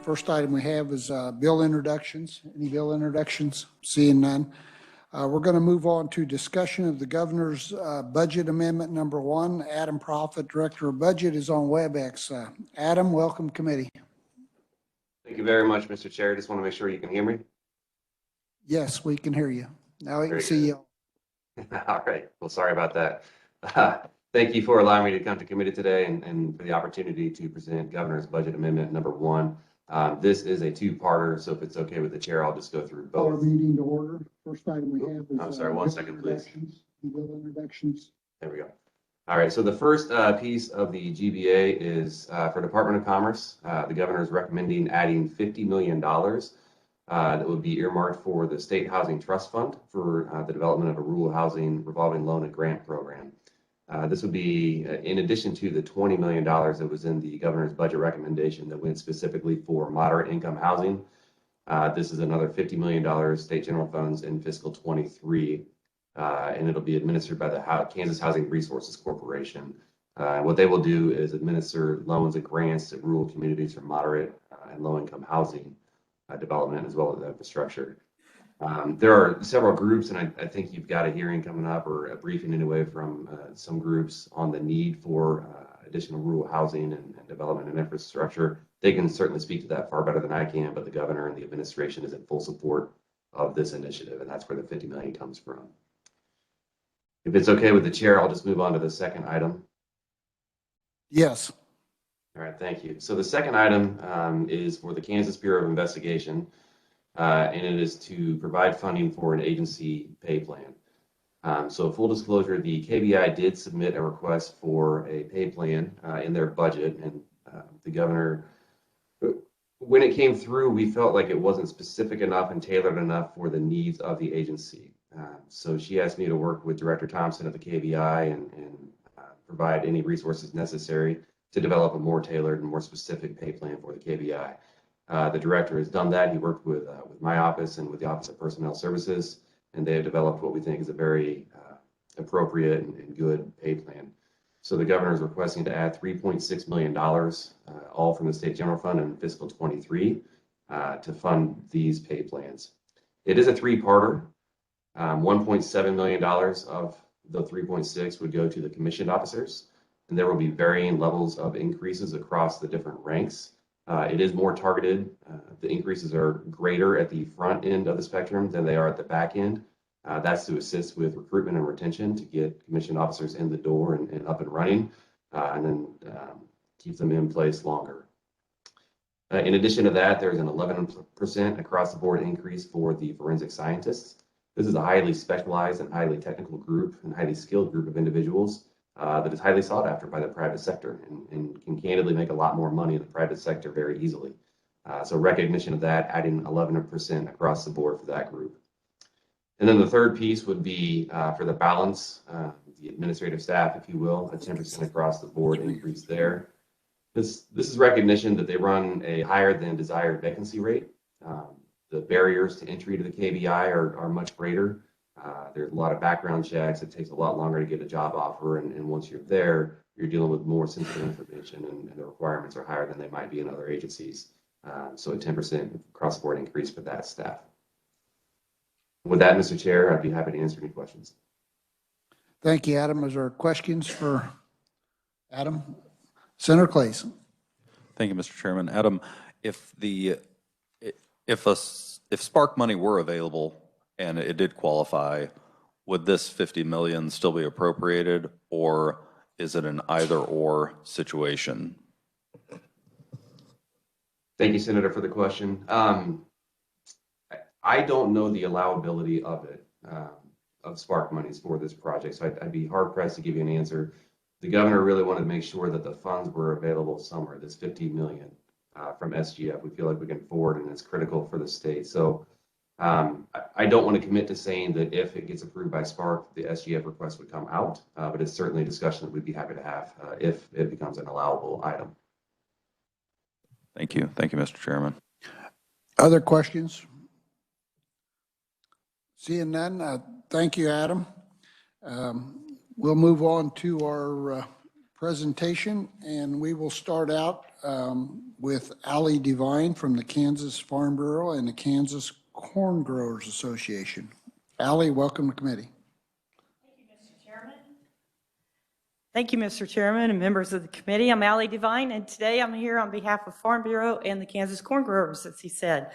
First item we have is bill introductions. Any bill introductions? Seeing none. We're going to move on to discussion of the governor's budget amendment number 1. Adam Profit, Director of Budget, is on WebEx. Adam, welcome committee. Thank you very much, Mr. Chair. Just want to make sure you can hear me. Yes, we can hear you. Now we can Very see you. All right. Well, sorry about that. Thank you for allowing me to come to committee today and for the opportunity to present Governor's Budget Amendment number 1. This is a two-parter, so if it's okay with the chair, I'll just go through both. Our meeting to order. First item we have is I'm sorry, 1 second, please. Bill introductions. There we go. All right, so the first piece of the GBA is for Department of Commerce. The governor is recommending adding $50 million that would be earmarked for the State Housing Trust Fund for the development of a rural housing revolving loan and grant program. This would be in addition to the $20 million that was in the governor's budget recommendation that went specifically for moderate income housing. This is another $50 million state general funds in fiscal 23. And it'll be administered by the Kansas Housing Resources Corporation. What they will do is administer loans and grants to rural communities for moderate and low-income housing development as well as infrastructure. There are several groups, and I think you've got a hearing coming up or a briefing anyway from some groups on the need for additional rural housing and development and infrastructure. They can certainly speak to that far better than I can, but the governor and the administration is in full support of this initiative, and that's where the $50 million comes from. If it's okay with the chair, I'll just move on to the second item. Yes. All right, thank you. So the second item is for the Kansas Bureau of Investigation, and it is to provide funding for an agency pay plan. So full disclosure, the KBI did submit a request for a pay plan in their budget, and the governor, when it came through, we felt like it wasn't specific enough and tailored enough for the needs of the agency. So she asked me to work with Director Thompson at the KBI and provide any resources necessary to develop a more tailored and more specific pay plan for the KBI. The director has done that. He worked with my office and with the Office of Personnel Services, and they have developed what we think is a very appropriate and good pay plan. So the governor is requesting to add $3.6 million, all from the state general fund in fiscal 23, to fund these pay plans. It is a three-parter. $1.7 million of the 3.6 would go to the commissioned officers, and there will be varying levels of increases across the different ranks. It is more targeted. The increases are greater at the front end of the spectrum than they are at the back end. That's to assist with recruitment and retention to get commissioned officers in the door and up and running, and then keep them in place longer. In addition to that, there's an 11% across the board increase for the forensic scientists. This is a highly specialized and highly technical group and highly skilled group of individuals that is highly sought after by the private sector and can candidly make a lot more money in the private sector very easily. So recognition of that, adding 11% across the board for that group. And then the third piece would be for the balance, the administrative staff, if you will, a 10% across the board increase there. This is recognition that they run a higher than desired vacancy rate. The barriers to entry to the KBI are much greater. There's a lot of background checks. It takes a lot longer to get a job offer. And once you're there, you're dealing with more sensitive information and the requirements are higher than they might be in other agencies. So a 10% across the board increase for that staff. With that, Mr. Chair, I'd be happy to answer any questions. Thank you, Adam. Is there questions for Adam? Senator Clays. Thank you, Mr. Chairman. Adam, if Spark money were available and it did qualify, would this $50 million still be appropriated, or is it an either-or situation? Thank you, Senator, for the question. I don't know the allowability of it, of Spark monies for this project, so I'd be hard-pressed to give you an answer. The governor really wanted to make sure that the funds were available somewhere, this $50 million from SGF. We feel like we can forward, and it's critical for the state. So I don't want to commit to saying that if it gets approved by Spark, the SGF request would come out, but it's certainly a discussion that we'd be happy to have if it becomes an allowable item. Thank you. Thank you, Mr. Chairman. Other questions? Seeing none, thank you, Adam. We'll move on to our presentation, and we will start out with Allie Devine from the Kansas Farm Bureau and the Kansas Corn Growers Association. Allie, welcome to committee. Thank you, Mr. Chairman and members of the committee. I'm Allie Devine, and today I'm here on behalf of Farm Bureau and the Kansas Corn Growers, as he said.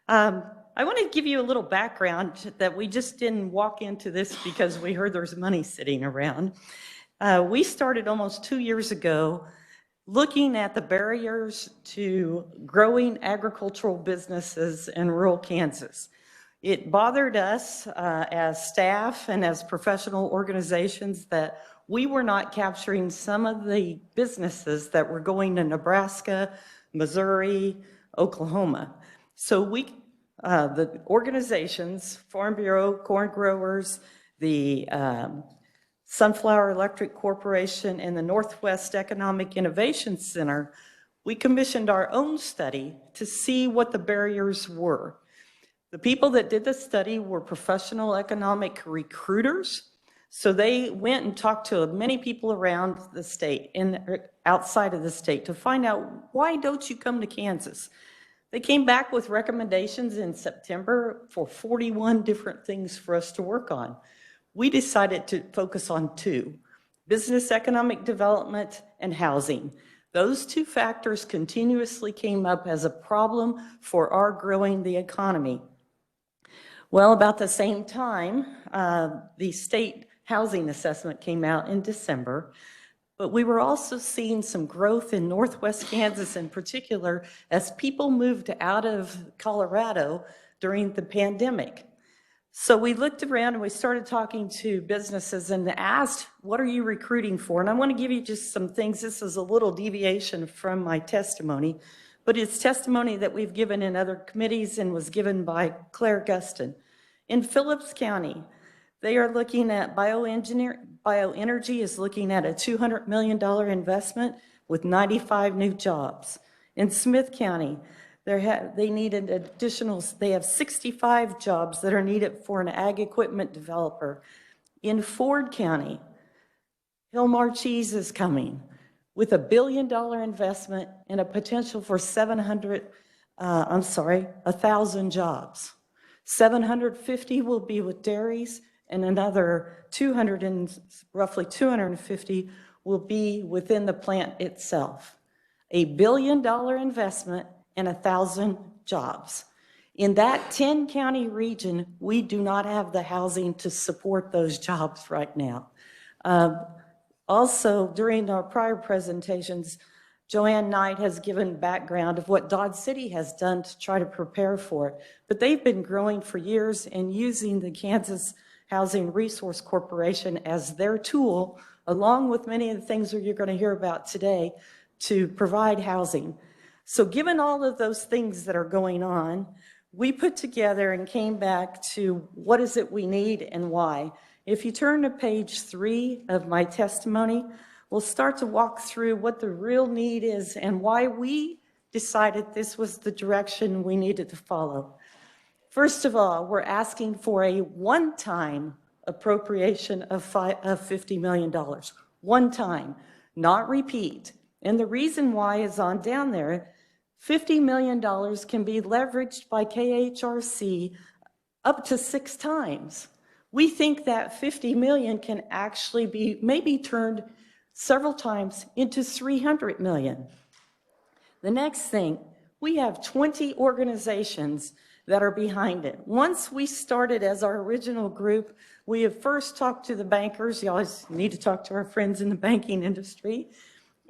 I want to give you a little background that we just didn't walk into this because we heard there's money sitting around. We started almost 2 years ago looking at the barriers to growing agricultural businesses in rural Kansas. It bothered us as staff and as professional organizations that we were not capturing some of the businesses that were going to Nebraska, Missouri, Oklahoma. So the organizations, Farm Bureau, corn growers, the Sunflower Electric Corporation, and the Northwest Economic Innovation Center, we commissioned our own study to see what the barriers were. The people that did the study were professional economic recruiters. So they went and talked to many people around the state and outside of the state to find out, why don't you come to Kansas? They came back with recommendations in September for 41 different things for us to work on. We decided to focus on 2, business economic development and housing. Those 2 factors continuously came up as a problem for our growing the economy. Well, about the same time, the state housing assessment came out in December, but we were also seeing some growth in Northwest Kansas in particular as people moved out of Colorado during the pandemic. So we looked around and we started talking to businesses and asked, what are you recruiting for? And I want to give you just some things. This is a little deviation from my testimony, but it's testimony that we've given in other committees and was given by Claire Guston. In Phillips County, they are looking at bioenergy is looking at a $200 million investment with 95 new jobs. In Smith County, they needed additional, they have 65 jobs that are needed for an ag equipment developer. In Ford County, Hillmar Cheese is coming with $1 billion investment and a potential for 1,000 jobs. 750 will be with dairies, and another roughly 250 will be within the plant itself. $1 billion investment and 1,000 jobs. In that 10-county region, we do not have the housing to support those jobs right now. Also, during our prior presentations, Joanne Knight has given background of what Dodge City has done to try to prepare for it. But they've been growing for years and using the Kansas Housing Resource Corporation as their tool, along with many of the things that you're going to hear about today, to provide housing. So given all of those things that are going on, we put together and came back to what is it we need and why. If you turn to page 3 of my testimony, we'll start to walk through what the real need is and why we decided this was the direction we needed to follow. First of all, we're asking for a one-time appropriation of $50 million. One time, not repeat. And the reason why is on down there. $50 million can be leveraged by KHRC up to 6 times. We think that $50 million can actually be maybe turned several times into $300 million. The next thing, we have 20 organizations that are behind it. Once we started as our original group, we have first talked to the bankers. You always need to talk to our friends in the banking industry.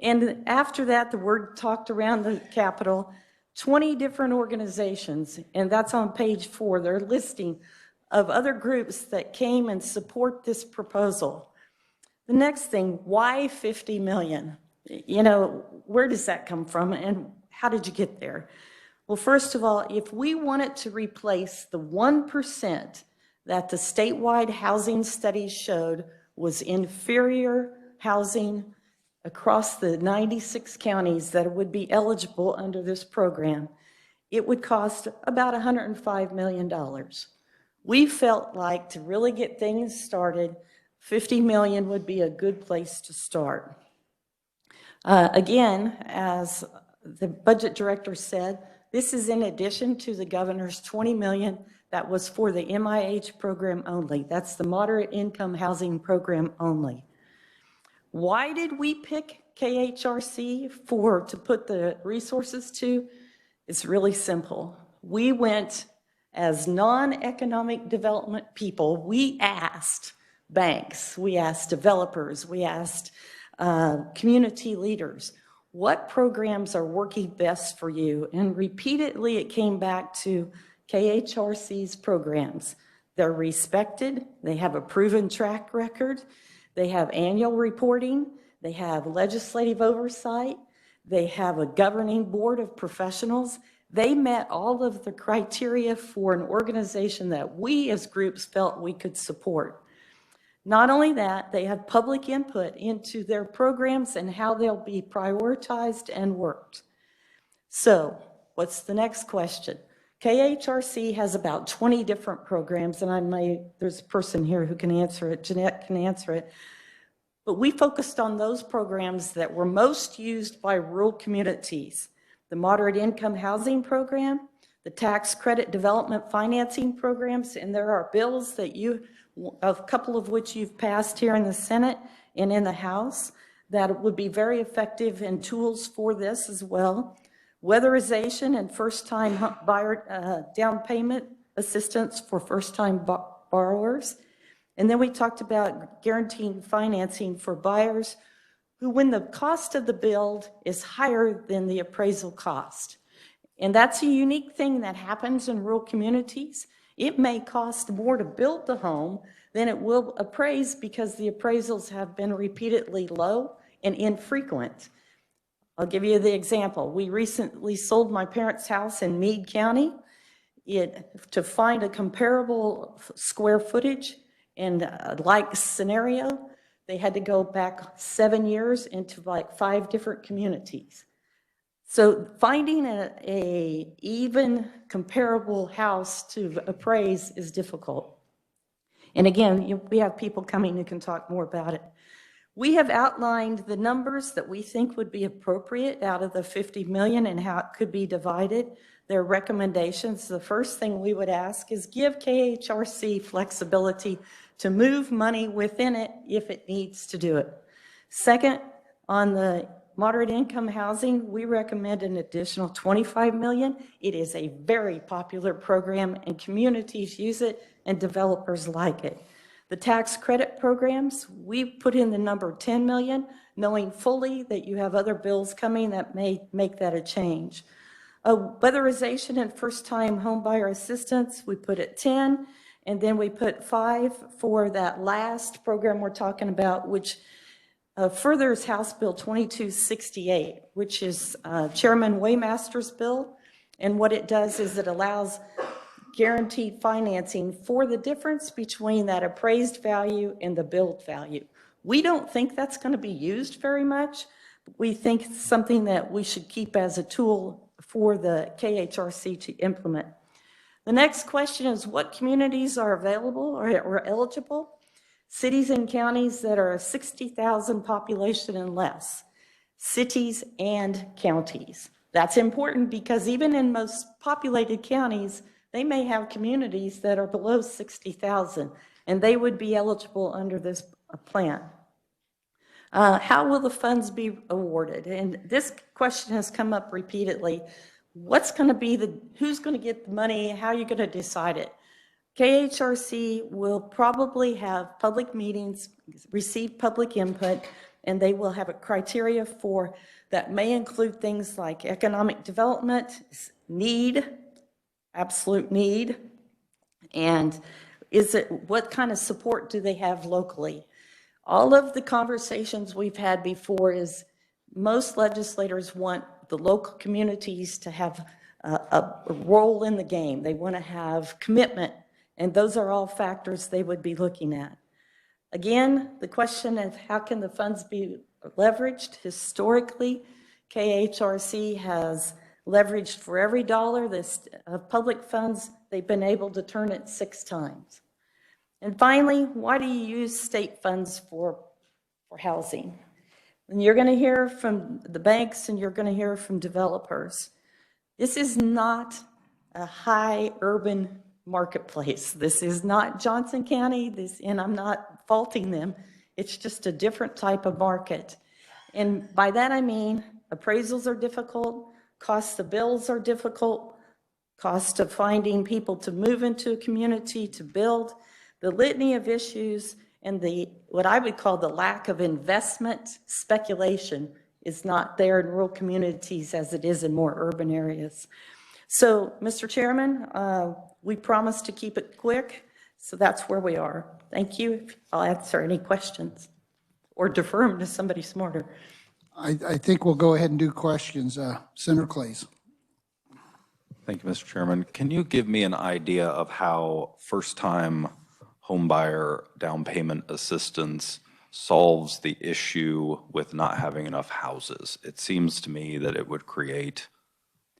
And after that, the word talked around the Capitol, 20 different organizations, and that's on page 4. They're listing of other groups that came and support this proposal. The next thing, why 50 million? You know, where does that come from and how did you get there? Well, first of all, if we wanted to replace the 1% that the statewide housing studies showed was inferior housing across the 96 counties that would be eligible under this program, it would cost about $105 million. We felt like to really get things started, 50 million would be a good place to start. Again, as the budget director said, this is in addition to the governor's $20 million that was for the MIH program only. That's the moderate income housing program only. Why did we pick KHRC to put the resources to? It's really simple. We went as non-economic development people, we asked banks, we asked developers, we asked community leaders, what programs are working best for you? And repeatedly it came back to KHRC's programs. They're respected, they have a proven track record, they have annual reporting, they have legislative oversight, they have a governing board of professionals. They met all of the criteria for an organization that we as groups felt we could support. Not only that, they have public input into their programs and how they'll be prioritized and worked. So what's the next question? KHRC has about 20 different programs, and there's a person here who can answer it, Jeanette can answer it. But we focused on those programs that were most used by rural communities. The moderate income housing program, the tax credit development financing programs, and there are bills that a couple of which you've passed here in the Senate and in the House that would be very effective and tools for this as well. Weatherization and first-time buyer down payment assistance for first-time borrowers. And then we talked about guaranteeing financing for buyers who, when the cost of the build is higher than the appraisal cost. And that's a unique thing that happens in rural communities. It may cost more to build the home than it will appraise because the appraisals have been repeatedly low and infrequent. I'll give you the example. We recently sold my parents' house in Meade County. To find a comparable square footage and like scenario, they had to go back 7 years into like 5 different communities. So finding a even comparable house to appraise is difficult. And again, we have people coming who can talk more about it. We have outlined the numbers that we think would be appropriate out of the $50 million and how it could be divided. Their recommendations. The first thing we would ask is give KHRC flexibility to move money within it if it needs to do it. Second, on the moderate income housing, we recommend an additional $25 million. It is a very popular program and communities use it and developers like it. The tax credit programs, we put in the number 10 million, knowing fully that you have other bills coming that may make that a change. Weatherization and first-time homebuyer assistance, we put at 10, and then we put 5 for that last program we're talking about, which furthers House Bill 2268, which is Chairman Waymaster's bill. And what it does is it allows guaranteed financing for the difference between that appraised value and the build value. We don't think that's going to be used very much. We think it's something that we should keep as a tool for the KHRC to implement. The next question is what communities are available or eligible? Cities and counties that are 60,000 population and less. Cities and counties. That's important because even in most populated counties, they may have communities that are below 60,000 and they would be eligible under this plan. How will the funds be awarded? And this question has come up repeatedly. What's going to be who's going to get the money? How are you going to decide it? KHRC will probably have public meetings, receive public input, and they will have a criteria for that may include things like economic development, need, absolute need, and what kind of support do they have locally? All of the conversations we've had before is most legislators want the local communities to have a role in the game. They want to have commitment, and those are all factors they would be looking at. Again, the question of how can the funds be leveraged? Historically, KHRC has leveraged for every dollar of public funds, they've been able to turn it 6 times. And finally, why do you use state funds for housing? And you're going to hear from the banks and you're going to hear from developers. This is not a high urban marketplace. This is not Johnson County, and I'm not faulting them. It's just a different type of market. And by that I mean appraisals are difficult, costs of bills are difficult, cost of finding people to move into a community, to build, the litany of issues, and what I would call the lack of investment speculation is not there in rural communities as it is in more urban areas. So, Mr. Chairman, we promise to keep it quick, so that's where we are. Thank you. I'll answer any questions or defer them to somebody smarter. I think we'll go ahead and do questions. Senator Clays. Thank you, Mr. Chairman. Can you give me an idea of how first-time homebuyer down payment assistance solves the issue with not having enough houses? It seems to me that it would create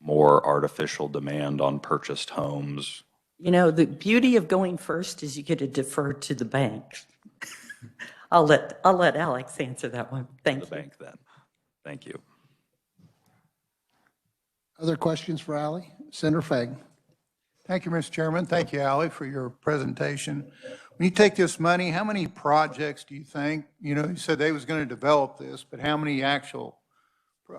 more artificial demand on purchased homes. You know, the beauty of going first is you get to defer to the bank. I'll let Alex answer that one. Thank you. The bank then. Thank you. Other questions for Ally? Senator Fagan. Thank you, Mr. Chairman. Thank you, Ally, for your presentation. When you take this money, how many projects do you think, you said they was going to develop this, but how many actual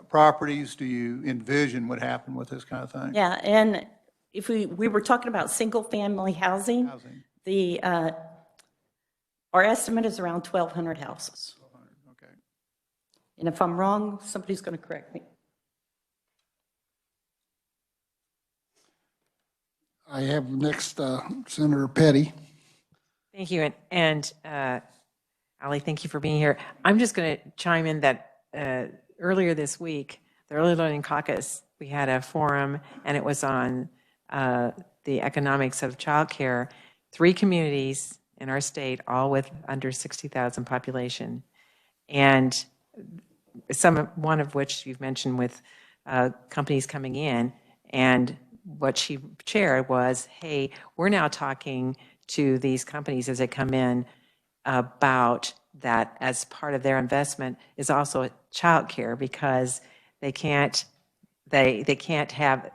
properties do you envision would happen with this kind of thing? Yeah, and if we were talking about single-family housing, our estimate is around 1,200 houses. 1,200, okay. And if I'm wrong, somebody's going to correct me. I have next Senator Petty. Thank you. And Ali, thank you for being here. I'm just going to chime in that earlier this week, the Early Learning Caucus, we had a forum, and it was on the economics of childcare. 3 communities in our state, all with under 60,000 population. And one of which you've mentioned with companies coming in, and what she shared was, hey, we're now talking to these companies as they come in about that as part of their investment is also childcare, because they can't have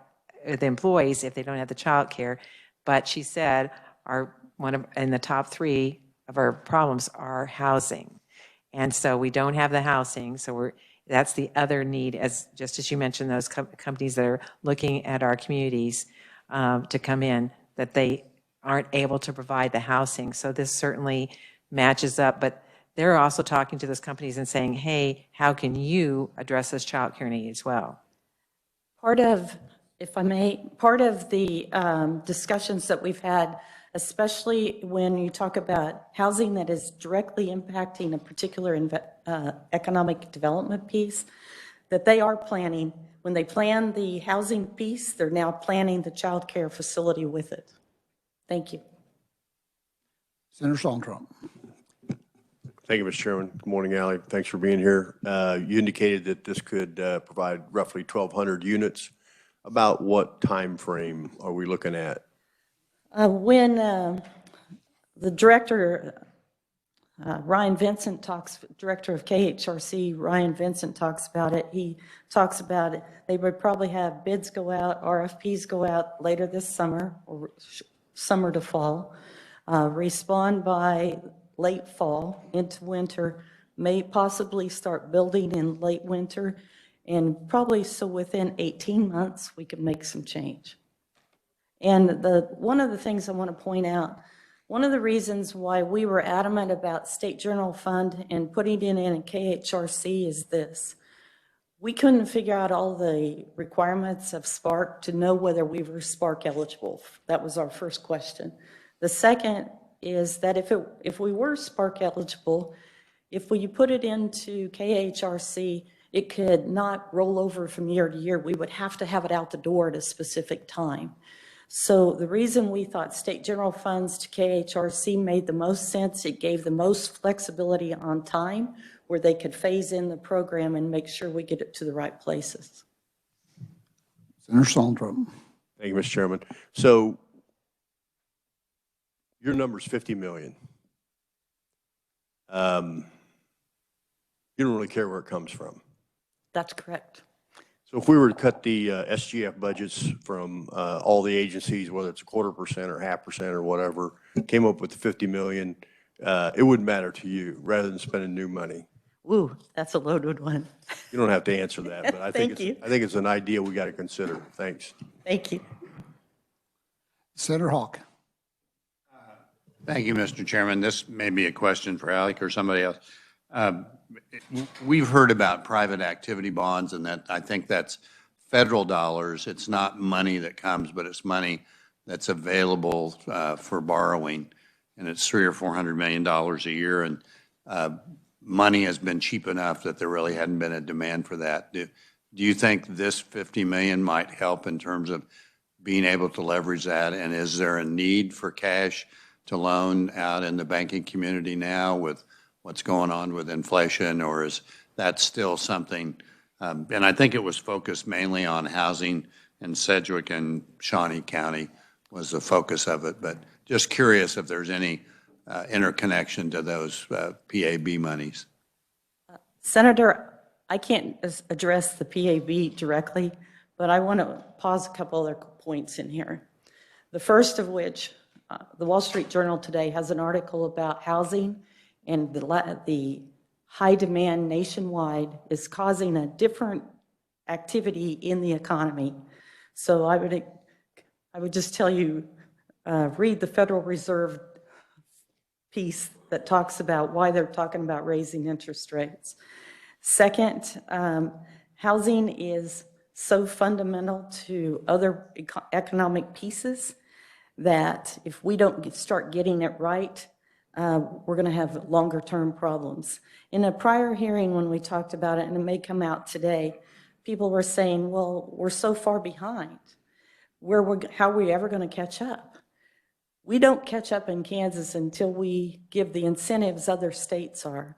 the employees if they don't have the childcare. But she said in the top 3 of our problems are housing, and so we don't have the housing. So that's the other need, just as you mentioned, those companies that are looking at our communities to come in, that they aren't able to provide the housing. So this certainly matches up, but they're also talking to those companies and saying, hey, how can you address this child care need as well? Part of the discussions that we've had, especially when you talk about housing that is directly impacting a particular economic development piece, that they are planning. When they plan the housing piece, they're now planning the child care facility with it. Thank you. Senator Saltram. Thank you, Mr. Chairman. Good morning, Ally. Thanks for being here. You indicated that this could provide roughly 1,200 units. About what time frame are we looking at? When the director, Ryan Vincent director of KHRC, Ryan Vincent talks about it, he talks about it, they would probably have bids go out, RFPs go out later this summer, or summer to fall, respond by late fall into winter, may possibly start building in late winter, and probably so within 18 months we could make some change. And one of the things I want to point out, one of the reasons why we were adamant about State General Fund and putting it in KHRC is this. We couldn't figure out all the requirements of Spark to know whether we were Spark eligible. That was our first question. The second is that if we were Spark eligible, if we put it into KHRC, it could not roll over from year to year. We would have to have it out the door at a specific time. So the reason we thought state general funds to KHRC made the most sense, it gave the most flexibility on time where they could phase in the program and make sure we get it to the right places. Senator Saltram. Thank you, Mr. Chairman. So your number's 50 million. You don't really care where it comes from. That's correct. So if we were to cut the SGF budgets from all the agencies, whether it's 1/4% or 0.5% or whatever, came up with 50 million, it wouldn't matter to you, rather than spending new money. Ooh, that's a loaded one. You don't have to answer that, but I think Thank you. I think it's an idea we got to consider. Thanks. Thank you. Senator Hawk. Thank you, Mr. Chairman. This may be a question for Alec or somebody else. We've heard about private activity bonds, and that, I think that's federal dollars. It's not money that comes, but it's money that's available for borrowing, and it's $300 or $400 million a year, and money has been cheap enough that there really hadn't been a demand for that. Do you think this 50 million might help in terms of being able to leverage that, and is there a need for cash to loan out in the banking community now with what's going on with inflation, or is that still something, and I think it was focused mainly on housing in Sedgwick and Shawnee County was the focus of it, but just curious if there's any interconnection to those PAB monies. Senator, I can't address the PAB directly, but I want to pause a couple other points in here. The first of which, the Wall Street Journal today has an article about housing, and the high demand nationwide is causing a different activity in the economy. So I would just tell you, read the Federal Reserve piece that talks about why they're talking about raising interest rates. Second, housing is so fundamental to other economic pieces that if we don't start getting it right, we're going to have longer term problems. In a prior hearing when we talked about it, and it may come out today, people were saying, well, we're so far behind. How are we ever going to catch up? We don't catch up in Kansas until we give the incentives other states are.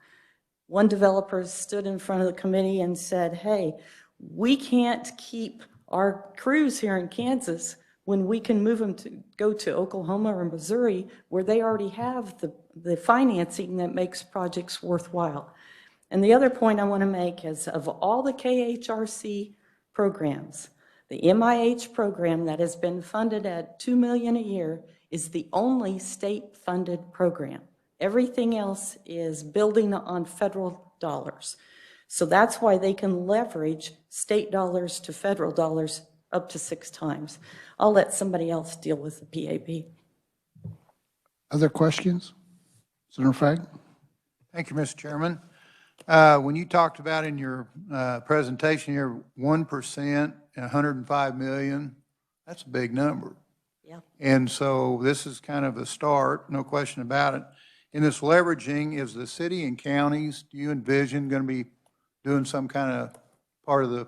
One developer stood in front of the committee and said, hey, we can't keep our crews here in Kansas when we can move them to go to Oklahoma or Missouri, where they already have the financing that makes projects worthwhile. And the other point I want to make is, of all the KHRC programs, the MIH program that has been funded at $2 million a year is the only state-funded program. Everything else is building on federal dollars. So that's why they can leverage state dollars to federal dollars up to 6 times. I'll let somebody else deal with the PAB. Other questions? Senator Fagg? Thank you, Mr. Chairman. When you talked about in your presentation here, 1% and 105 million, that's a big number. Yeah. And so this is kind of a start, no question about it. In this leveraging, is the city and counties, do you envision going to be doing some kind of part of the,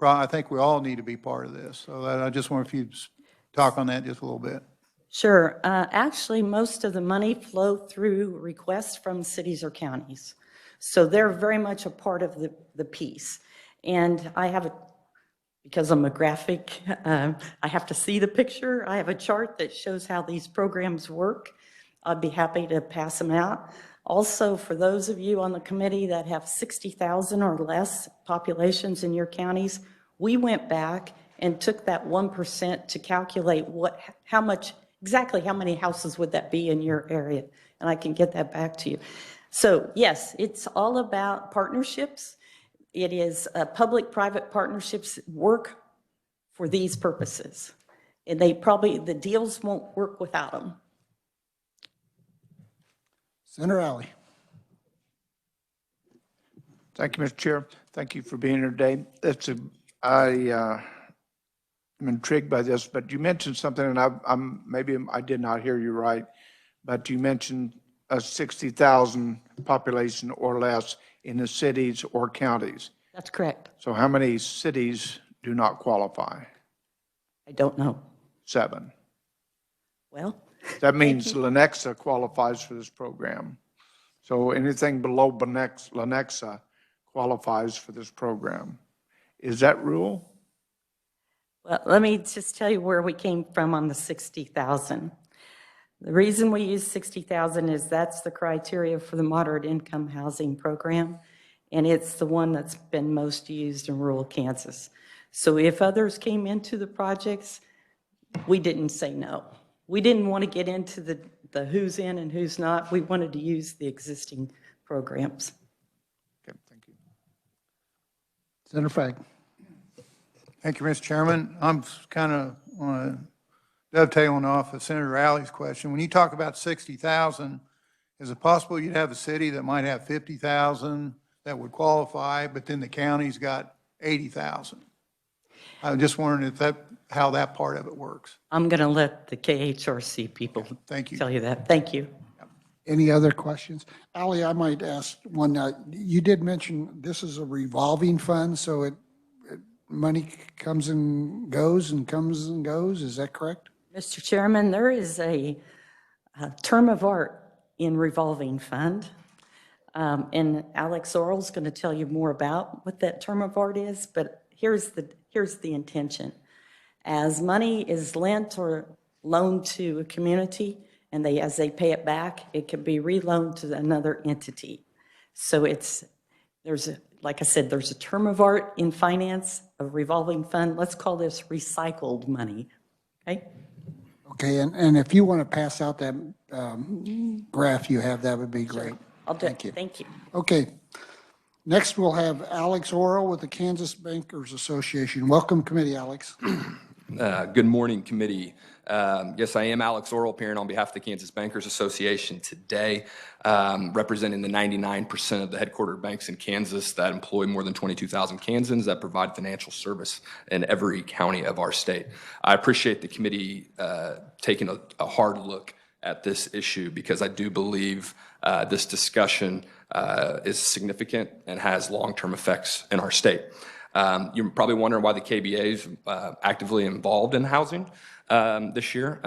I think we all need to be part of this. So I just wonder if you'd talk on that just a little bit. Sure. Actually, most of the money flow through requests from cities or counties. So they're very much a part of the piece. And I have because I'm a graphic, I have to see the picture. I have a chart that shows how these programs work. I'd be happy to pass them out. Also, for those of you on the committee that have 60,000 or less populations in your counties, we went back and took that 1% to calculate exactly how many houses would that be in your area, and I can get that back to you. So yes, it's all about partnerships. It is public-private partnerships work for these purposes, and the deals won't work without them. Senator Alley? Thank you, Mr. Chair. Thank you for being here today. I'm intrigued by this, but you mentioned something, and maybe I did not hear you right, but you mentioned a 60,000 population or less in the cities or counties. That's correct. So how many cities do not qualify? I don't know. 7. Well, That means Lenexa qualifies for this program. So anything below Lenexa qualifies for this program. Is that rule? well, let me just tell you where we came from on the 60,000. The reason we use 60,000 is that's the criteria for the moderate income housing program. and it's the one that's been most used in rural Kansas. So if others came into the projects, we didn't say no. We didn't want to get into the who's in and who's not. We wanted to use the existing programs. Okay, thank you. Senator Fagg. Thank you, Mr. Chairman. I'm kind of dovetailing off of Senator Alley's question. When you talk about 60,000, is it possible you'd have a city that might have 50,000 that would qualify, but then the county's got 80,000? I'm just wondering how that part of it works. I'm going to let the KHRC people Thank you. tell you that. Thank you. Any other questions? Ally, I might ask one. You did mention this is a revolving fund, so money comes and goes and comes and goes. Is that correct? Mr. Chairman, there is a term of art in revolving fund. And Alex Orrell's going to tell you more about what that term of art is, but here's the intention. As money is lent or loaned to a community, and as they pay it back, it can be reloaned to another entity. So like I said, there's a term of art in finance, a revolving fund. Let's call this recycled money, okay? Okay, and if you want to pass out that graph you have, that would be great. I'll do it. Thank you. Thank you. Okay. Next, we'll have Alex Orrell with the Kansas Bankers Association. Welcome, committee, Alex. Good morning, committee. Yes, I am Alex Orrell, appearing on behalf of the Kansas Bankers Association today, representing the 99% of the headquartered banks in Kansas that employ more than 22,000 Kansans that provide financial service in every county of our state. I appreciate the committee taking a hard look at this issue because I do believe this discussion is significant and has long-term effects in our state. You're probably wondering why the KBA is actively involved in housing this year.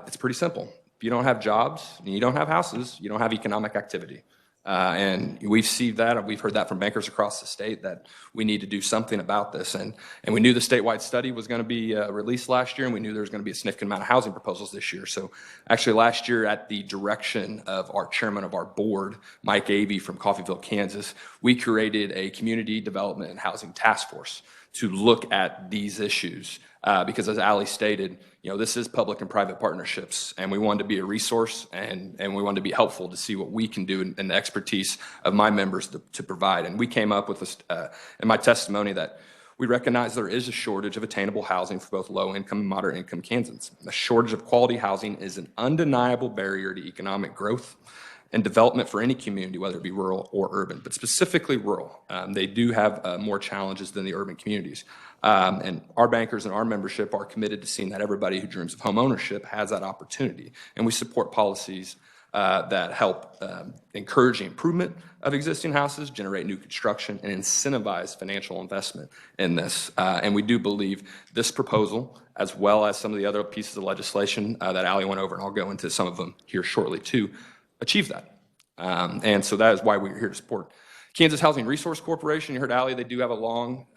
It's pretty simple. If you don't have jobs and you don't have houses, you don't have economic activity. And we've seen that, we've heard that from bankers across the state that we need to do something about this. And we knew the statewide study was going to be released last year, and we knew there was going to be a significant amount of housing proposals this year. So actually last year, at the direction of our chairman of our board, Mike Avey from Coffeyville, Kansas, we created a community development and housing task force to look at these issues. Because as Ali stated, this is public and private partnerships, and we wanted to be a resource and we wanted to be helpful to see what we can do and the expertise of my members to provide. And we came up with this, in my testimony, that we recognize there is a shortage of attainable housing for both low-income and moderate-income Kansans. A shortage of quality housing is an undeniable barrier to economic growth and development for any community, whether it be rural or urban, but specifically rural. They do have more challenges than the urban communities. And our bankers and our membership are committed to seeing that everybody who dreams of home ownership has that opportunity. And we support policies that help encourage the improvement of existing houses, generate new construction, and incentivize financial investment in this. And we do believe this proposal, as well as some of the other pieces of legislation that Ali went over, and I'll go into some of them here shortly too, achieve that. And so that is why we're here to support Kansas Housing Resource Corporation. You heard Ali, they do have a long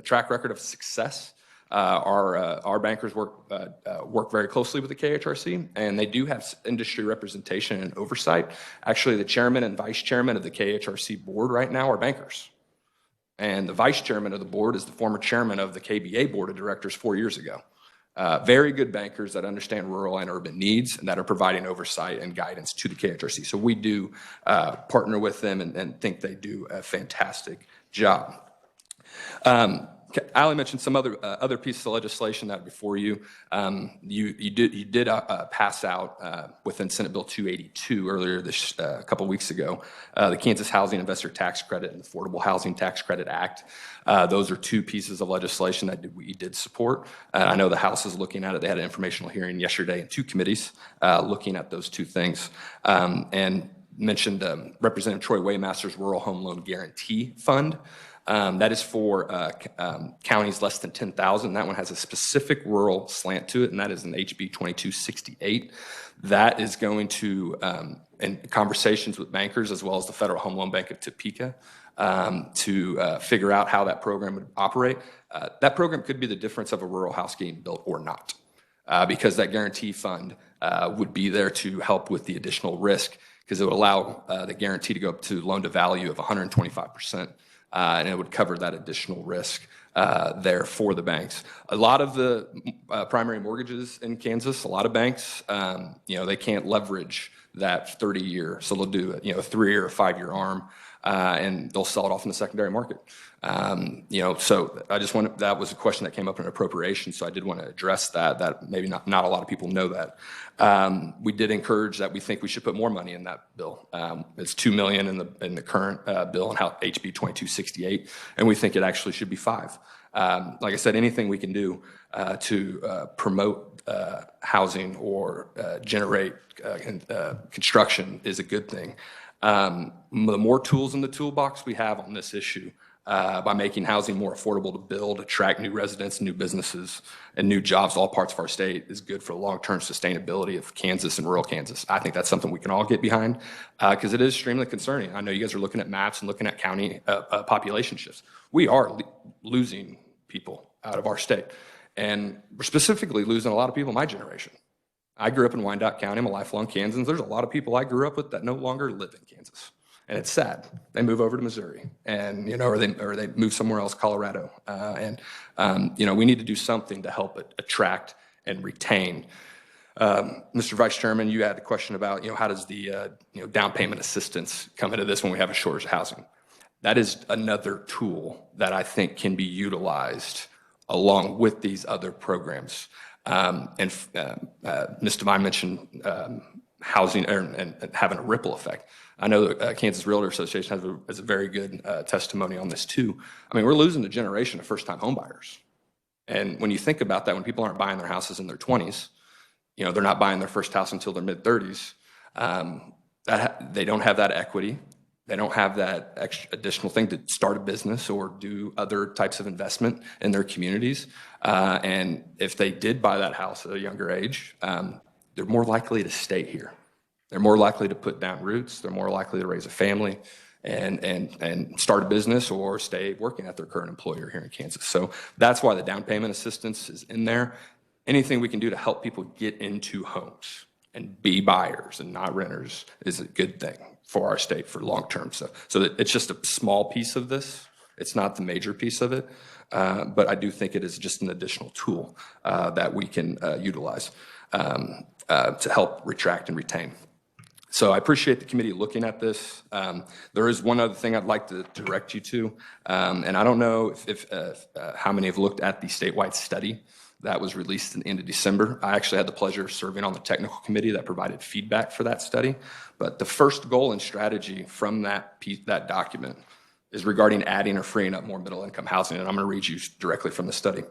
track record of success. Our bankers work very closely with the KHRC, and they do have industry representation and oversight. Actually, the chairman and vice chairman of the KHRC board right now are bankers. And the vice chairman of the board is the former chairman of the KBA board of directors 4 years ago. Very good bankers that understand rural and urban needs and that are providing oversight and guidance to the KHRC. So we do partner with them and think they do a fantastic job. Ali mentioned some other pieces of legislation that before you. You did pass out within Senate Bill 282 earlier this a couple weeks ago, the Kansas Housing Investor Tax Credit and Affordable Housing Tax Credit Act. Those are two pieces of legislation that we did support. I know the House is looking at it. They had an informational hearing yesterday in two committees looking at those two things. And mentioned Representative Troy Waymaster's Rural Home Loan Guarantee Fund. That is for counties less than 10,000. That one has a specific rural slant to it, and that is in HB 2268. That is going to, in conversations with bankers as well as the Federal Home Loan Bank of Topeka, to figure out how that program would operate. That program could be the difference of a rural house getting built or not, because that guarantee fund would be there to help with the additional risk, because it would allow the guarantee to go up to loan to value of 125%, and it would cover that additional risk there for the banks. A lot of the primary mortgages in Kansas, a lot of banks, they can't leverage that 30-year, so they'll do a 3 or 5-year arm, and they'll sell it off in the secondary market. So I just wanted, that was a question that came up in appropriation, so I did want to address that maybe not a lot of people know that. We did encourage that we think we should put more money in that bill. It's $2 million in the current bill in HB 2268, and we think it actually should be $5 million. Like I said, anything we can do to promote housing or generate construction is a good thing. The more tools in the toolbox we have on this issue, by making housing more affordable to build, attract new residents, new businesses, and new jobs, all parts of our state, is good for the long-term sustainability of Kansas and rural Kansas. I think that's something we can all get behind, because it is extremely concerning. I know you guys are looking at maps and looking at county population shifts. We are losing people out of our state, and we're specifically losing a lot of people in my generation. I grew up in Wyandotte County. I'm a lifelong Kansan. There's a lot of people I grew up with that no longer live in Kansas. And it's sad. They move over to Missouri, and or they move somewhere else, Colorado, we need to do something to help attract and retain. Mr. Vice Chairman, you had a question about how does the down payment assistance come into this when we have a shortage of housing. That is another tool that I think can be utilized along with these other programs. Ms. Devine mentioned housing and having a ripple effect. I know the Kansas Realtor Association has a very good testimony on this too. I mean, we're losing a generation of first-time homebuyers. And when you think about that, when people aren't buying their houses in their 20s, they're not buying their first house until their mid-30s, they don't have that equity. They don't have that extra additional thing to start a business or do other types of investment in their communities. And if they did buy that house at a younger age, they're more likely to stay here. They're more likely to put down roots. They're more likely to raise a family and start a business or stay working at their current employer here in Kansas. So that's why the down payment assistance is in there. Anything we can do to help people get into homes and be buyers and not renters is a good thing for our state for long term. So it's just a small piece of this. It's not the major piece of it, but I do think it is just an additional tool that we can utilize to help attract and retain. So I appreciate the committee looking at this. There is one other thing I'd like to direct you to, and I don't know if how many have looked at the statewide study that was released in the end of December. I actually had the pleasure of serving on the technical committee that provided feedback for that study. But the first goal and strategy from that document is regarding adding or freeing up more middle-income housing, and I'm going to read you directly from the study.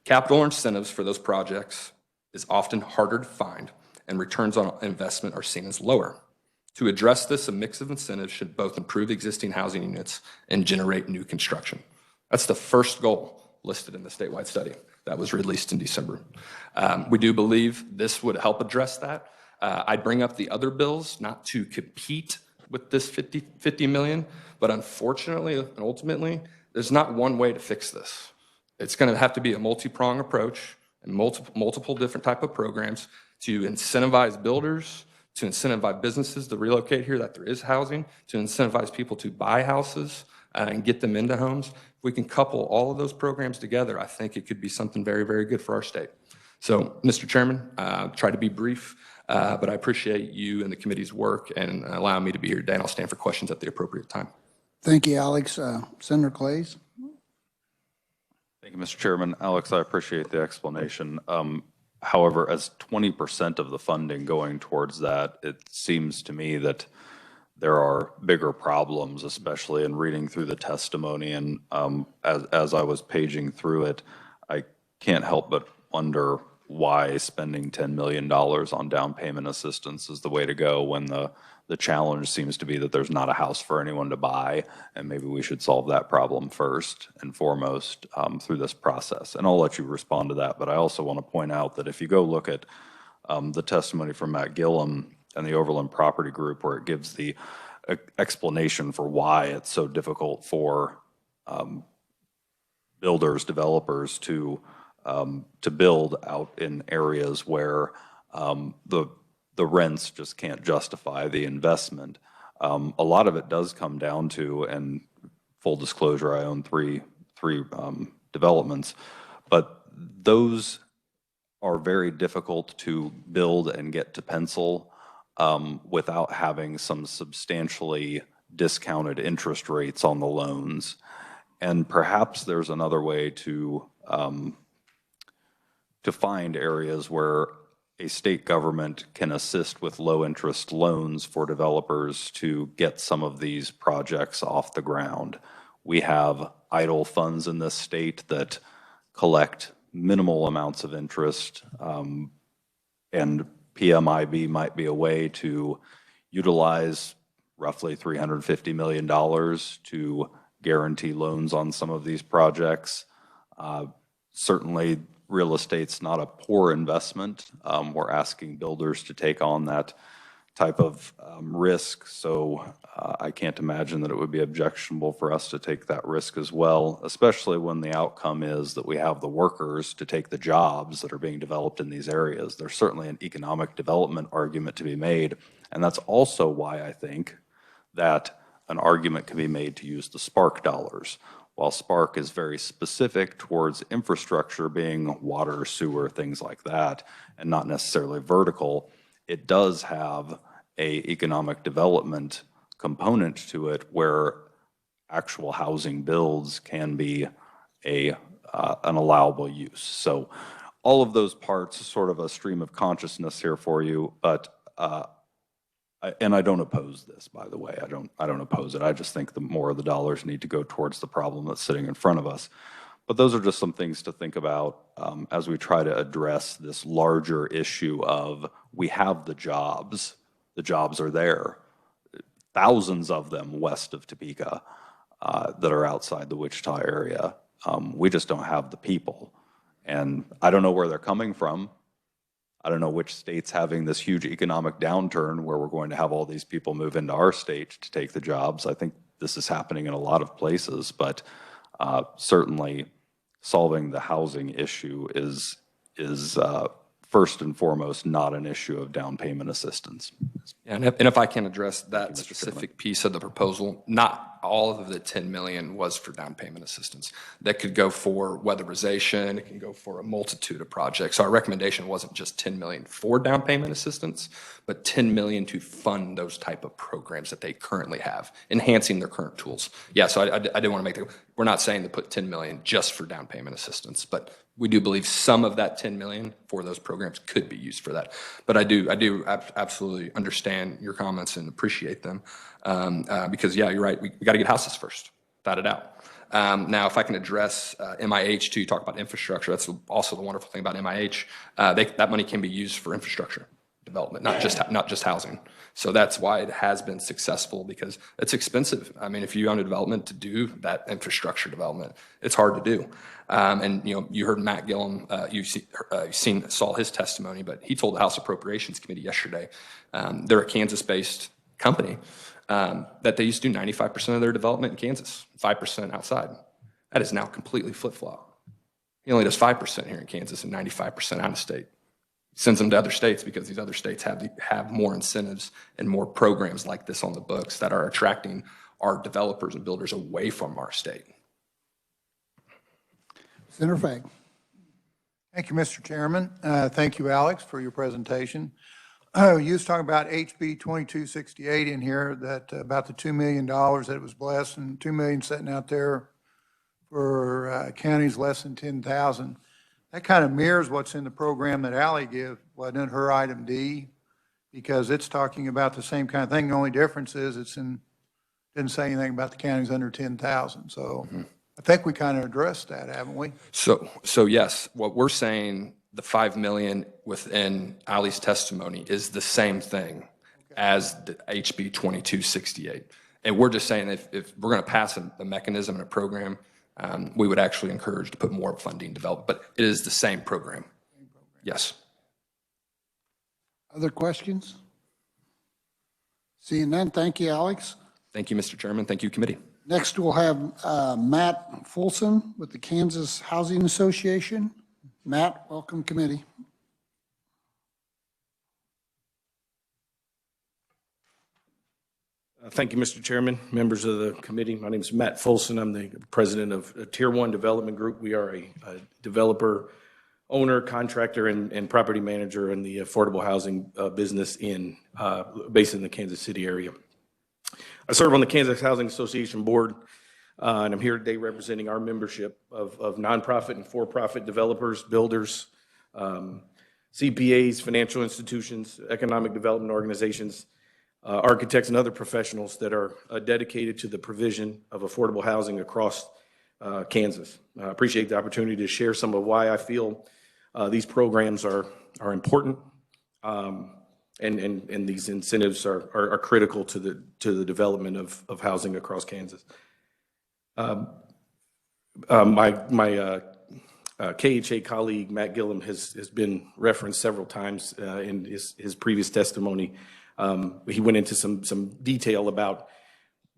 Capital or incentives for those projects is often harder to find, and returns on investment are seen as lower. To address this, a mix of incentives should both improve existing housing units and generate new construction. That's the first goal listed in the statewide study that was released in December. We do believe this would help address that. I'd bring up the other bills not to compete with this 50 million, but unfortunately and ultimately, there's not one way to fix this. It's going to have to be a multi-pronged approach and multiple different type of programs to incentivize builders, to incentivize businesses to relocate here that there is housing, to incentivize people to buy houses and get them into homes. If we can couple all of those programs together, I think it could be something very, very good for our state. So, Mr. Chairman, try to be brief, but I appreciate you and the committee's work and allowing me to be here today, and I'll stand for questions at the appropriate time. Thank you, Alex. Senator Clays? Thank you, Mr. Chairman. Alex, I appreciate the explanation. However, as 20% of the funding going towards that, it seems to me that there are bigger problems, especially in reading through the testimony. And as I was paging through it, I can't help but wonder why spending $10 million on down payment assistance is the way to go when the challenge seems to be that there's not a house for anyone to buy, and maybe we should solve that problem first and foremost through this process. And I'll let you respond to that, but I also want to point out that if you go look at the testimony from Matt Gillum and the Overland Property Group, where it gives the explanation for why it's so difficult for builders, developers to build out in areas where the the rents just can't justify the investment. A lot of it does come down to, and full disclosure, I own three developments, but those are very difficult to build and get to pencil without having some substantially discounted interest rates on the loans. And perhaps there's another way to find areas where a state government can assist with low-interest loans for developers to get some of these projects off the ground. We have idle funds in this state that collect minimal amounts of interest, and PMIB might be a way to utilize roughly $350 million to guarantee loans on some of these projects. Certainly, real estate's not a poor investment. We're asking builders to take on that type of risk, so I can't imagine that it would be objectionable for us to take that risk as well, especially when the outcome is that we have the workers to take the jobs that are being developed in these areas. There's certainly an economic development argument to be made, and that's also why I think that an argument can be made to use the Spark dollars. While Spark is very specific towards infrastructure being water, sewer, things like that, and not necessarily vertical, it does have a economic development component to it where actual housing builds can be an allowable use. So all of those parts, sort of a stream of consciousness here for you, but and I don't oppose this, by the way. I don't oppose it. I just think the more of the dollars need to go towards the problem that's sitting in front of us. But those are just some things to think about as we try to address this larger issue of we have the jobs. The jobs are there. Thousands of them west of Topeka that are outside the Wichita area. We just don't have the people. And I don't know where they're coming from. I don't know which state's having this huge economic downturn where we're going to have all these people move into our state to take the jobs. I think this is happening in a lot of places, but certainly solving the housing issue is first and foremost not an issue of down payment assistance. Yeah, and if I can address that specific piece of the proposal, not all of the 10 million was for down payment assistance. That could go for weatherization, it can go for a multitude of projects. So our recommendation wasn't just 10 million for down payment assistance, but 10 million to fund those type of programs that they currently have, enhancing their current tools. Yeah, so I did want to make we're not saying to put 10 million just for down payment assistance, but we do believe some of that 10 million for those programs could be used for that. But I do absolutely understand your comments and appreciate them because, yeah, you're right. We got to get houses first, without a doubt. Now, if I can address MIH too, you talk about infrastructure. That's also the wonderful thing about MIH. That money can be used for infrastructure development, not just housing. So that's why it has been successful, because it's expensive. I mean, if you own a development to do that infrastructure development, it's hard to do. And you heard Matt Gillum. Saw his testimony, but he told the House Appropriations Committee yesterday they're a Kansas-based company that they used to do 95% of their development in Kansas, 5% outside. That is now completely flip-flop. He only does 5% here in Kansas and 95% out of state. Sends them to other states because these other states have more incentives and more programs like this on the books that are attracting our developers and builders away from our state. Senator Fagg. Thank you, Mr. Chairman. Thank you, Alex, for your presentation. You was talking about HB 2268 in here, that about the $2 million that it was blessed, and $2 million sitting out there for counties less than 10,000. That kind of mirrors what's in the program that Allie gave, wasn't it, her item D? Because it's talking about the same kind of thing. The only difference is didn't say anything about the counties under 10,000. So I think we kind of addressed that, haven't we? So yes, what we're saying, the 5 million within Ali's testimony is the same thing as the HB 2268. And we're just saying if we're going to pass a mechanism and a program, we would actually encourage to put more funding developed, but it is the same program. Yes. Other questions? Seeing none, thank you, Alex. Thank you, Mr. Chairman. Thank you, committee. Next, we'll have Matt Fulson with the Kansas Housing Association. Matt, welcome, committee. Thank you, Mr. Chairman, members of the committee. My name is Matt Fulson. I'm the president of Tier 1 Development Group. We are a developer, owner, contractor, and property manager in the affordable housing business based in the Kansas City area. I serve on the Kansas Housing Association Board, and I'm here today representing our membership of nonprofit and for-profit developers, builders, CPAs, financial institutions, economic development organizations, architects, and other professionals that are dedicated to the provision of affordable housing across Kansas. I appreciate the opportunity to share some of why I feel these programs are important, and these incentives are critical to the development of housing across Kansas. My KHA colleague, Matt Gillum, has been referenced several times in his previous testimony. He went into some detail about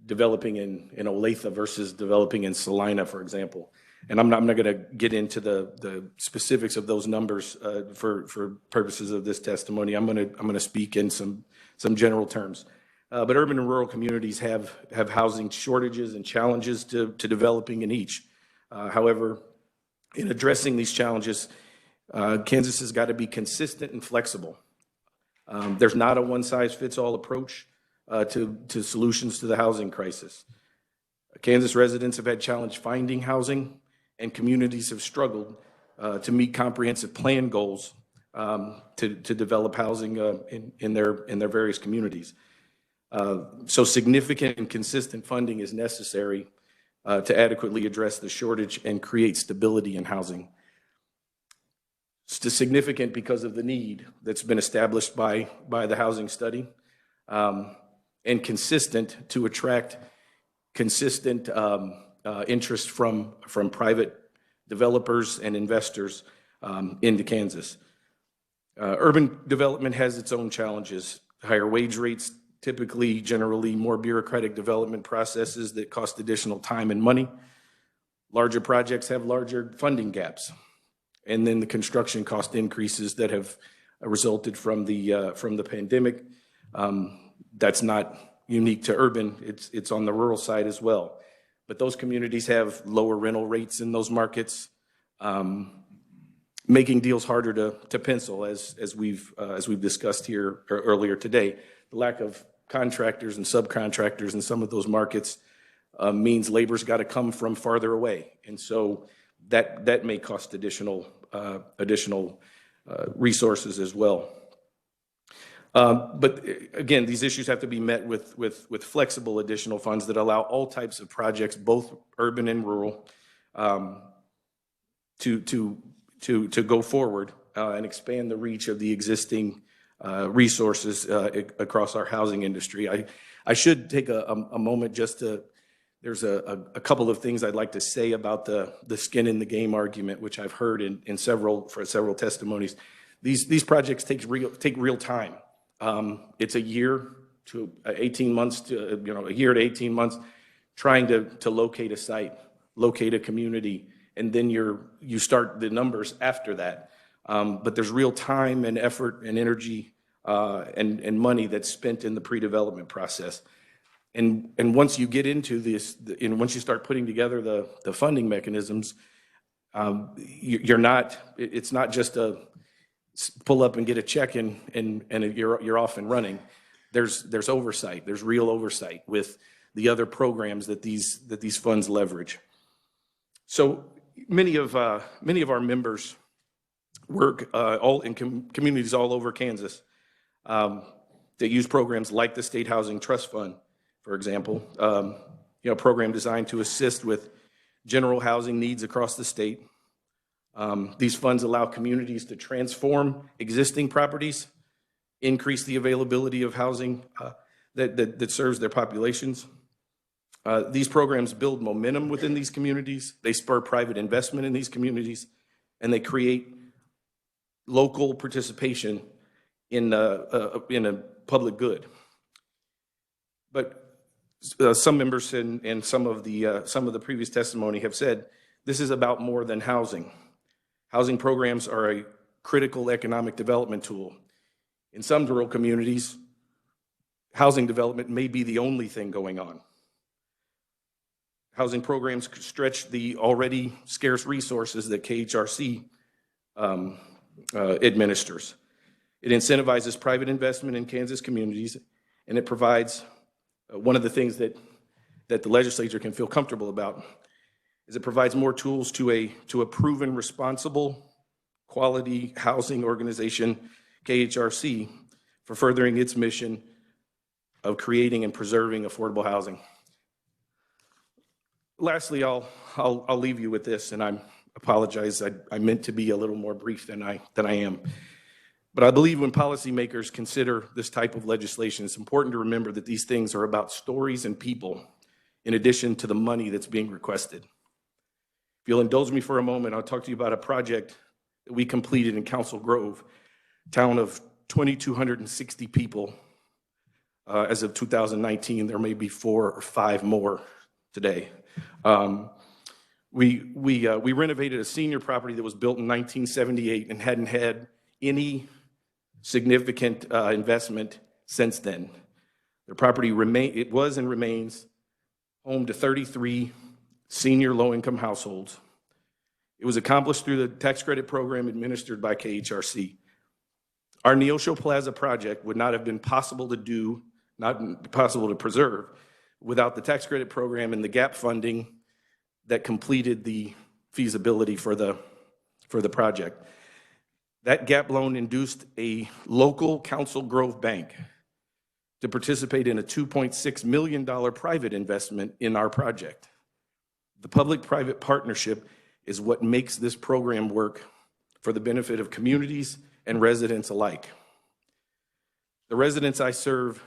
developing in Olathe versus developing in Salina, for example. And I'm not going to get into the specifics of those numbers for purposes of this testimony. I'm going to speak in some general terms. But urban and rural communities have housing shortages and challenges to developing in each. However, in addressing these challenges, Kansas has got to be consistent and flexible. There's not a one-size-fits-all approach to solutions to the housing crisis. Kansas residents have had challenge finding housing, and communities have struggled to meet comprehensive plan goals to develop housing in their various communities. So significant and consistent funding is necessary to adequately address the shortage and create stability in housing. It's significant because of the need that's been established by the housing study, and consistent to attract consistent interest from private developers and investors into Kansas. Urban development has its own challenges: higher wage rates, typically, generally more bureaucratic development processes that cost additional time and money. Larger projects have larger funding gaps. And then the construction cost increases that have resulted from the pandemic. That's not unique to urban, it's on the rural side as well. But those communities have lower rental rates in those markets, making deals harder to pencil, as we've discussed here earlier today. The lack of contractors and subcontractors in some of those markets means labor's got to come from farther away, and so that may cost additional resources as well. But again, these issues have to be met with flexible additional funds that allow all types of projects, both urban and rural, to go forward and expand the reach of the existing resources across our housing industry. I should take a moment just to, there's a couple of things I'd like to say about the skin in the game argument, which I've heard in several testimonies. These projects take real time. It's a year to 18 months to, a year to 18 months trying to locate a site, locate a community, and then you start the numbers after that. But there's real time and effort and energy and money that's spent in the pre-development process. And once you get into this, and once you start putting together the funding mechanisms, it's not just a pull up and get a check and you're off and running. There's oversight. There's real oversight with the other programs that these funds leverage. So many of our members work all in communities all over Kansas that use programs like the State Housing Trust Fund, for example, a program designed to assist with general housing needs across the state. These funds allow communities to transform existing properties, increase the availability of housing that serves their populations. These programs build momentum within these communities. They spur private investment in these communities, and they create local participation in a public good. But some members and some of the previous testimony have said this is about more than housing. Housing programs are a critical economic development tool. In some rural communities, housing development may be the only thing going on. Housing programs stretch the already scarce resources that KHRC administers. It incentivizes private investment in Kansas communities, and it provides one of the things that the legislature can feel comfortable about is it provides more tools to a proven, responsible, quality housing organization, KHRC, for furthering its mission of creating and preserving affordable housing. Lastly, I'll leave you with this, and I apologize. I meant to be a little more brief than I am. But I believe when policymakers consider this type of legislation, it's important to remember that these things are about stories and people, in addition to the money that's being requested. If you'll indulge me for a moment, I'll talk to you about a project that we completed in Council Grove, town of 2,260 people. As of 2019, there may be 4 or 5 more today. We renovated a senior property that was built in 1978 and hadn't had any significant investment since then. The property it was and remains home to 33 senior low-income households. It was accomplished through the tax credit program administered by KHRC. Our Neosho Plaza project would not have been possible to do, not possible to preserve, without the tax credit program and the gap funding that completed the feasibility for the project. That gap loan induced a local Council Grove bank to participate in a $2.6 million private investment in our project. The public-private partnership is what makes this program work for the benefit of communities and residents alike. The residents I serve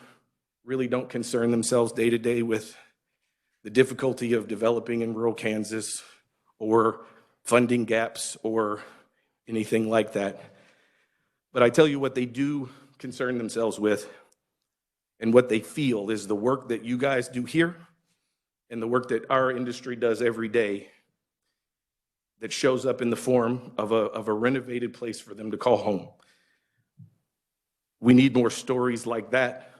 really don't concern themselves day to day with the difficulty of developing in rural Kansas or funding gaps or anything like that. But I tell you what they do concern themselves with and what they feel is the work that you guys do here and the work that our industry does every day that shows up in the form of a renovated place for them to call home. We need more stories like that,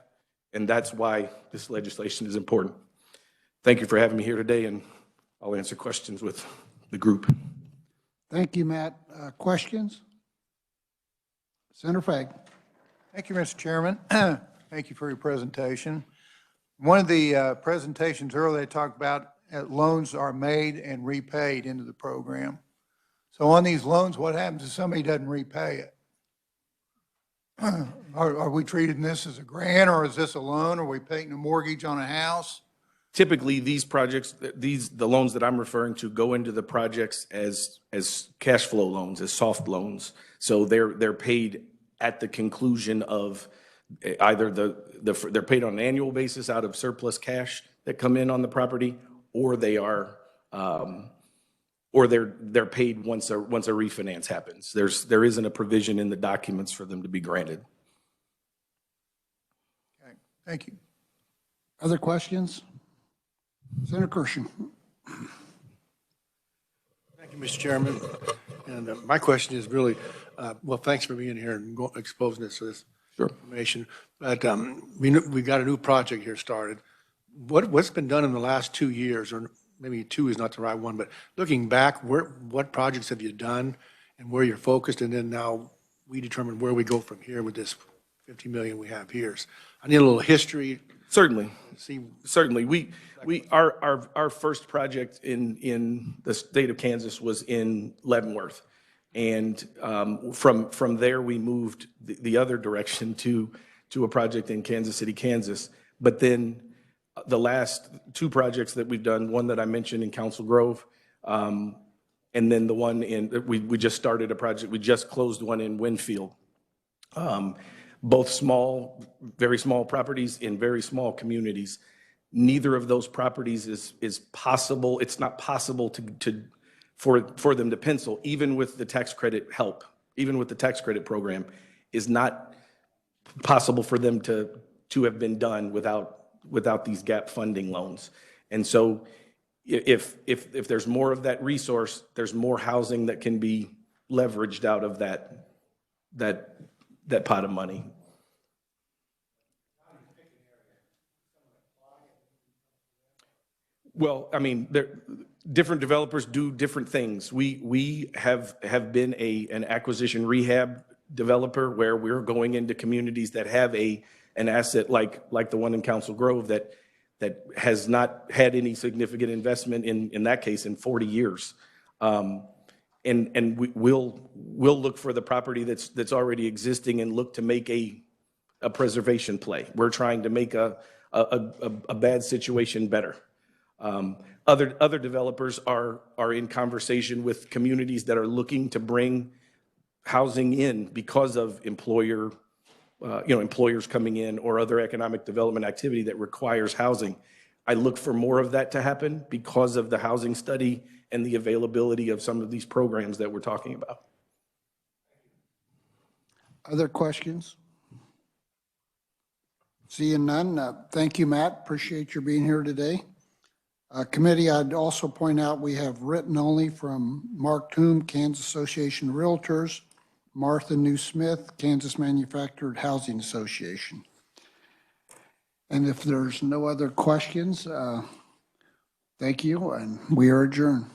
and that's why this legislation is important. Thank you for having me here today, and I'll answer questions with the group. Thank you, Matt. Questions? Senator Fagg. Thank you, Mr. Chairman. Thank you for your presentation. One of the presentations earlier, they talked about loans are made and repaid into the program. So on these loans, what happens if somebody doesn't repay it? Are we treating this as a grant, or is this a loan? Are we paying a mortgage on a house? Typically, these projects, the loans that I'm referring to go into the projects as cash flow loans, as soft loans. So they're paid at the conclusion of either they're paid on an annual basis out of surplus cash that come in on the property, or they are or they're paid once a refinance happens. There isn't a provision in the documents for them to be granted. Okay, thank you. Other questions? Senator Kirshen. Thank you, Mr. Chairman. And my question is really, well, thanks for being here and exposing us to this information. But we got a new project here started. What's been done in the last 2 years, or maybe 2 is not the right one, but looking back, what projects have you done and where you're focused? And then now we determine where we go from here with this 50 million we have here. So I need a little history. Certainly. See, certainly. Our first project in the state of Kansas was in Leavenworth. And from there, we moved the other direction to a project in Kansas City, Kansas. But then the last 2 projects that we've done, one that I mentioned in Council Grove, and then the one we just started a project, we just closed one in Winfield. Both small, very small properties in very small communities. Neither of those properties is possible. It's not possible for them to pencil, even with the tax credit help, even with the tax credit program, is not possible for them to have been done without these gap funding loans. And so if there's more of that resource, there's more housing that can be leveraged out of that pot of money. Well, I mean, different developers do different things. We have been an acquisition rehab developer where we're going into communities that have an asset like the one in Council Grove that has not had any significant investment in that case in 40 years. And we'll look for the property that's already existing and look to make a preservation play. We're trying to make a bad situation better. Other developers are in conversation with communities that are looking to bring housing in because of employers coming in or other economic development activity that requires housing. I look for more of that to happen because of the housing study and the availability of some of these programs that we're talking about. Other questions? Seeing none, thank you, Matt. Appreciate your being here today. Committee, I'd also point out we have written only from Mark Toom, Kansas Association of Realtors, Martha New Smith, Kansas Manufactured Housing Association. And if there's no other questions, thank you, and we are adjourned.